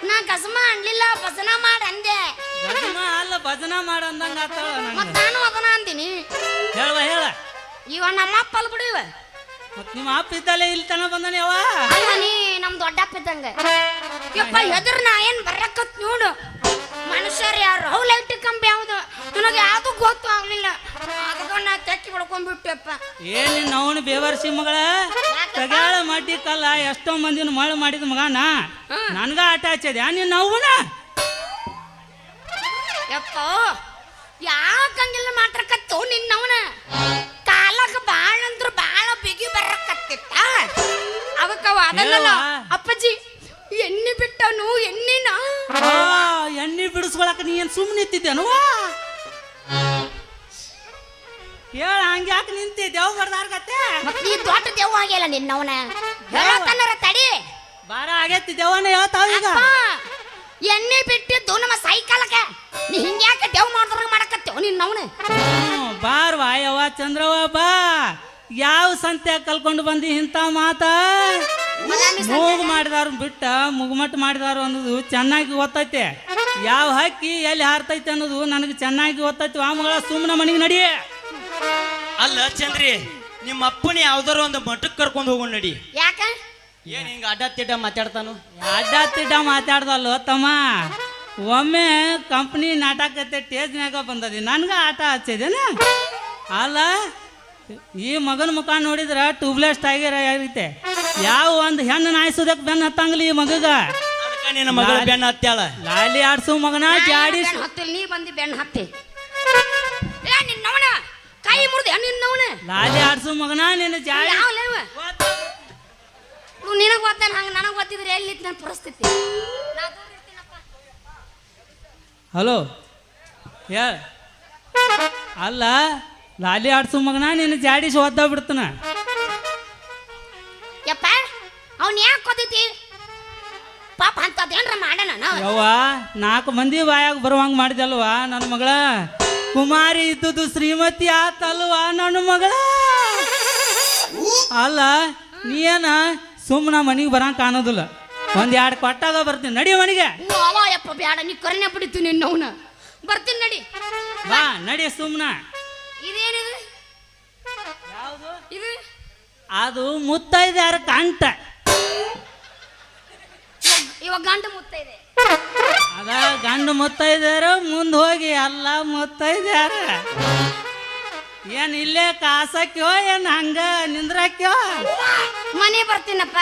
ನಾ ಗಜಮ ಅನ್ಲಿಲ್ಲ, ಭಜನ ಮಾಡಿ ಅಂದೆ. ಗಜ್ಮಾ ಅಲ್ಲ ಭಜನ ಮಾಡ ಅಂದಂಗ ಆತಾಳ. ಮತ್ ನಾನು ಅದನ್ನ ಅಂದಿನಿ. ಹೇಳುವ ಹೇಳ. ಇವ ನಮ್ಮ ಅಪ್ಪ ಅಲ್ ಬಿಡಿವ. ಮತ್ ನಿಮ್ಮ ಅಪ್ಪ ಇದ್ದಲ್ಲೇ ಇಲ್ಲಿ ತನ ಬಂದನ ಯವ್ವ. ಅಲ್ಲ ನೀ ನಮ್ ದೊಡ್ಡಪ್ಪ ಇದ್ದಂಗ. ಯಪ್ಪ ಹೆದ್ರ ನಾ ಏನ್ ಬರಕತ್ ನೋಡು. ಮನುಷ್ಯರು ಯಾರು ಅವು ಲೈಟ್ ಕಂಬಿ ಯಾವ್ದು ನನಗೆ ಯಾವ್ದು ಗೊತ್ತು ಆಗ್ಲಿಲ್ಲ. ಅದಕ್ಕ ನಾ ತೆಕ್ಕಿ ಬಿಡ್ಕೊಂಡ್ಬಿಟ್ಟೆಪ್ಪ. ಏನ್ ಅವನು ಬೇವರ್ಸಿ ಮಗಳ ತಗಾಳ ಮಡ್ಡಿ ಕಲ್ಲ ಎಷ್ಟೋ ಮಂದಿನ ಮಳೆ ಮಾಡಿದ ಮಗನ ನನ್ಗ ಆಟ ಹಚ್ಚದ ನೀನ್ ಅವನ. ಯಪ್ಪ ಯಾಕಂಗಿಲ್ಲ ಮಾತ್ರಕತ್ತು ನಿನ್ನವನ. ಕಾಲಕ್ಕೆ ಬಾಳ ಅಂದ್ರ ಬಾಳ ಬಿಗಿ ಬರಕತ್ತಿತ್ತ. ಅದಕ್ಕವ ಅದನ್ನಲ್ಲ ಅಪ್ಪಾಜಿ ಎಣ್ಣೆ ಬಿಟ್ಟನು. ಎಣ್ಣಿನ ಎಣ್ಣೆ ಬಿಡಿಸ್ಕೊಳಕ ನೀ ಏನ್ ಸುಮ್ಮನೆ ನಿಂತಿದ್ದೇನು? ಹೇಳ ಹಂಗ್ಯಾಕೆ ನಿಂತಿ ದೇವ್ ಬರ್ದಾರ್ಗತ್ತೆ. ಮತ್ ನೀ ದೊಡ್ಡ ದೇವ್ ಆಗಿಲ್ಲ ನಿನ್ನವನ. ಹೇಳತನರ ತಡಿ ಬಾರ ಆಗೈತಿ ದೇವನ ಹೇಳ್ತಾವ ಈಗ. ಎಣ್ಣೆ ಬಿಟ್ಟಿದ್ದು ನಮ್ಮ ಸೈಕಲ್ಗೆ ನೀ ಹಿಂಗ್ಯಾಕೆ ದೇವ್ ಮಾಡ್ದ್ರ ಮಾಡಕತ್ತೇವ್ ನಿನ್ನವನ. ಬಾರ್ ವಾಯವ್ವ ಚಂದ್ರವ್ವ ಬಾ. ಯಾವ ಸಂತೆ ಕಲ್ಕೊಂಡು ಬಂದಿ ಇಂಥ ಮಾತ? ಮೂಗು ಮಾಡಿದಾರು ಬಿಟ್ಟ ಮುಗುಮಟ್ಟು ಮಾಡಿದಾರು ಅನ್ನೋದು ಚೆನ್ನಾಗಿ ಗೊತ್ತೈತೆ. ಯಾವ ಹಕ್ಕಿ ಎಲ್ಲಿ ಹಾರ್ತೈತೆ ಅನ್ನೋದು ನನಗೆ ಚೆನ್ನಾಗಿ ಗೊತ್ತೈತಿ. ಆ ಮಗಳ ಸುಮ್ಮನೆ ಮನೆಗೆ ನಡಿ. ಅಲ್ಲ ಚಂದ್ರಿ, ನಿಮ್ಮ ಅಪ್ಪನ ಯಾವ್ದಾರು ಒಂದು ಮಠಕ್ಕೆ ಕರ್ಕೊಂಡು ಹೋಗೋಣ ನಡಿ. ಯಾಕ ಏನ್ ಹಿಂಗ ಅಡ್ಡ ತಿಡ್ಡ ಮಾತಾಡ್ತಾನು? ಅಡ್ಡ ತಿಡ್ಡ ಮಾತಾಡ್ದಲ್ಲ ತಮ್ಮ. ಒಮ್ಮೆ ಕಂಪ್ನಿ ನಾಟಕತೆ ಟೇಜ್ನಾಗ ಬಂದದಿ, ನನ್ಗೆ ಆಟ ಹಚ್ಚಿದೇನ? ಅಲ್ಲ ಈ ಮಗನ ಮುಖ ನೋಡಿದ್ರ ಟ್ಯೂಬ್ಲೆಸ್ ಟೈಗರ್ ಆಗೈತೆ. ಯಾವ ಒಂದು ಹೆಣ್ಣು ನಾಯಿಸೋದಕ್ಕೆ ಬೆನ್ನ ಹತ್ತಂಗಿಲ್ಲ ಈ ಮಗಗ. ಅದಕ್ಕ ನಿನ್ನ ಮಗಳ ಬೆನ್ನ ಹತ್ಯಾಳ. ಲಾಲಿ ಆಡ್ಸು ಮಗನ ಜಾಡಿ ಹತ್ತಿಲ್ ನೀ ಬಂದಿ ಬೆಣ್ಣ ಹತ್ತಿ. ಏ ನಿನ್ನವನ ಕೈ ಮುರಿದೆ ನಿನ್ನವನ. ಲಾಲಿ ಆಡ್ಸು ಮಗನ ನಿನ್ನ ಜಾಡಿ. ಯಾವಲೇವ ನಿನಗೆ ಗೊತ್ತಾನ ಹಂಗ ನನಗೆ ಗೊತ್ತಿದ್ರೆ ಎಲ್ಲಿ ನನ್ನ ಪರಿಸ್ಥಿತಿ. ಹಲೋ ಹೇಳ. ಅಲ್ಲ ಲಾಲಿ ಆಡ್ಸು ಮಗನ ನಿನ್ನ ಜಾಡಿಸಿ ಒದ್ದ ಬಿಡ್ತಾನ. ಯಪ್ಪ ಅವ್ನ ಯಾಕೆ ಕೊದ್ದೈತಿ? ಪಾಪ ಅಂತದೇನ್ರ ಮಾಡೋಣ ನಾವು. ಯವ್ವ 4 ಮಂದಿ ಬಾಯಾಗ ಬರುವಂಗ ಮಾಡಿದಲ್ವಾ ನನ್ನ ಮಗಳ. ಕುಮಾರಿ ಇದ್ದುದು ಶ್ರೀಮತಿ ಆತಲ್ವಾ ನನ್ನ ಮಗಳ. ಅಲ್ಲ ನೀನ ಸುಮ್ಮನ ಮನೆಗೆ ಬರಂಗ ಕಾಣೋದಿಲ್ಲ. 1-2 ಕೊಟ್ಟಾಗ ಬರ್ತೀನಿ ನಡಿ ಮನೆಗೆ. ಅವ ಯಪ್ಪ ಬೇಡ, ನೀ ಕರೆನೆ ಬಿಡ್ತೀನಿ ನಿನ್ನವನ. ಬರ್ತೀನಿ ನಡಿ. ಬಾ ನಡಿ ಸುಮ್ಮನ. ಇದೇನಿದು? ಯಾವುದು ಇದು? ಅದು ಮುತ್ತೈದ್ಯಾರ ಕಂಠ. ಇವಾಗ ಗಂಡು ಮುತ್ತ ಇದೆ. ಅದ ಗಂಡು ಮುತ್ತೈದ್ಯಾರ ಮುಂದೆ ಹೋಗಿ ಎಲ್ಲ ಮುತ್ತೈದ್ಯಾರ. ಏನ್ ಇಲ್ಲೇ ಕಾಸಕ್ಯೋ ಏನ್ ಹಂಗ ನಿಂದ್ರಾಕ್ಯೋ? ಮನೆ ಬರ್ತೀನಪ್ಪ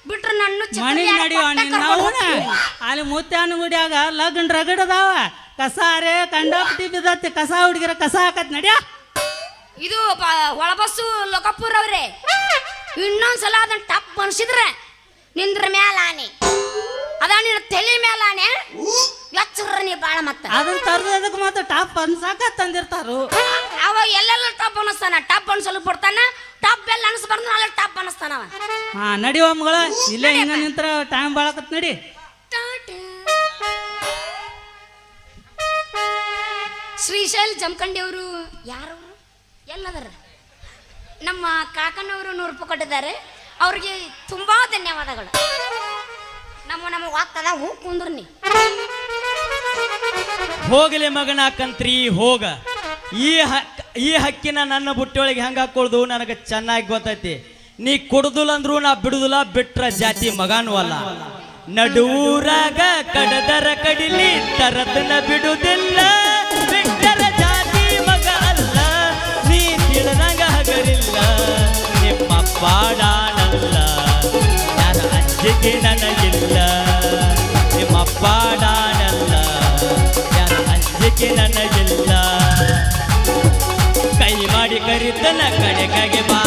ಬಿಟ್ರು ನನ್ನ ಮನೆಗೆ ನಡಿಯೋ ನಿನ್ನವನ. ಅಲ್ಲಿ ಮುತ್ಯಾನ ಗುಡಿಯಾಗ ಲಗ್ನ ರಗಡದಾವ. ಕಸಾರೆ ಕಂಡಾಪಟ್ಟಿ ಬಿದ್ದತಿ. ಕಸ ಹುಡುಗಿರ ಕಸ ಹಾಕತ್ ನಡಿಯ. ಇದು ಒಳಬಸ್ಸು ಲೋಕಪುರ್ ಅವ್ರೆ. ಇನ್ನೊಂದ್ಸಲ ಅದನ್ನ ಟಪ್ ಅನ್ಸಿದ್ರೆ ನಿಂದ್ರ ಮ್ಯಾಲ ಆನೆ ಅದ ನಿನ್ನ ತಲೆ ಮ್ಯಾಲ ಆನೆ ಎಚ್ಚರ ನೀ ಬಾಳ. ಮತ್ತ ಅದನ್ನ ತರದಕ್ಕೆ ಮಾತ್ರ ಟಾಪ್ ಅನ್ಸಾಕ ತಂದಿರ್ತಾರು. ಅವ ಎಲ್ಲೆಲ್ಲ ಟಪ್ ಅನಿಸ್ತಾನ. ಟಪ್ ಅನ್ಸಲು ಬಿಡ್ತಾನ. ಟಪ್ ಎಲ್ಲ ಅನಿಸ್ಬಾರ್ದು ಅಲ್ಲ ಟಪ್ ಅನಿಸ್ತಾನವ. ಹಾ ನಡಿವ ಮಗಳ. ಇಲ್ಲೇ ಹಿಂಗ ನಿಂತ್ರ ಟೈಮ್ ಬಾಳಕತ್ ನಡಿ. ಶ್ರೀಶೈಲ್ ಜಮಖಂಡಿ ಅವರು ಯಾರವರು ಎಲ್ಲದರ? ನಮ್ಮ ಕಾಕನವರು 100 ರೂಪಾಯಿ ಕೊಟ್ಟಿದ್ದಾರೆ. ಅವ್ರಿಗೆ ತುಂಬಾ ಧನ್ಯವಾದಗಳು. ನಮ್ಮ ವಾಗ್ತದ ಹೂ ಕುಂದ್ರ ನೀ ಹೋಗಲಿ ಮಗನ ಕಂತ್ರಿ ಹೋಗ. ಈ ಹಕ್ಕಿನ ನನ್ನ ಬುಟ್ಟಿಯೊಳಗೆ ಹೆಂಗೆ ಹಾಕೊಳ್ದು ನನಗೆ ಚೆನ್ನಾಗಿ ಗೊತ್ತೈತಿ. ನೀ ಕೊಡುದಿಲ್ಲ ಅಂದ್ರು ನಾ ಬಿಡುದಿಲ್ಲ, ಬಿಟ್ರ ಜಾತಿ ಮಗಾನು ಅಲ್ಲ. ನಡೂರಾಗ ಕಡದರ ಕಡಿಲಿ ತರತನ ಬಿಡುದಿಲ್ಲ, ಬಿಟ್ಟರ ಜಾತಿ ಮಗ ಅಲ್ಲ, ನೀ ತಿಳಿದಂಗ ಹಗರಿಲ್ಲ. ನಿಮ್ಮ ಪಾಡಾನಲ್ಲ, ಯಾರ ಅಂಜಿಕೆ ನನಗಿಲ್ಲ. ನಿಮ್ಮ ಪಾಡಾನಲ್ಲ, ಯಾರ ಅಂಜಿಕೆ ನನಗಿಲ್ಲ. ಕೈ ಮಾಡಿ ಕರಿತನ ಕಡೆಗೆ ಬಾ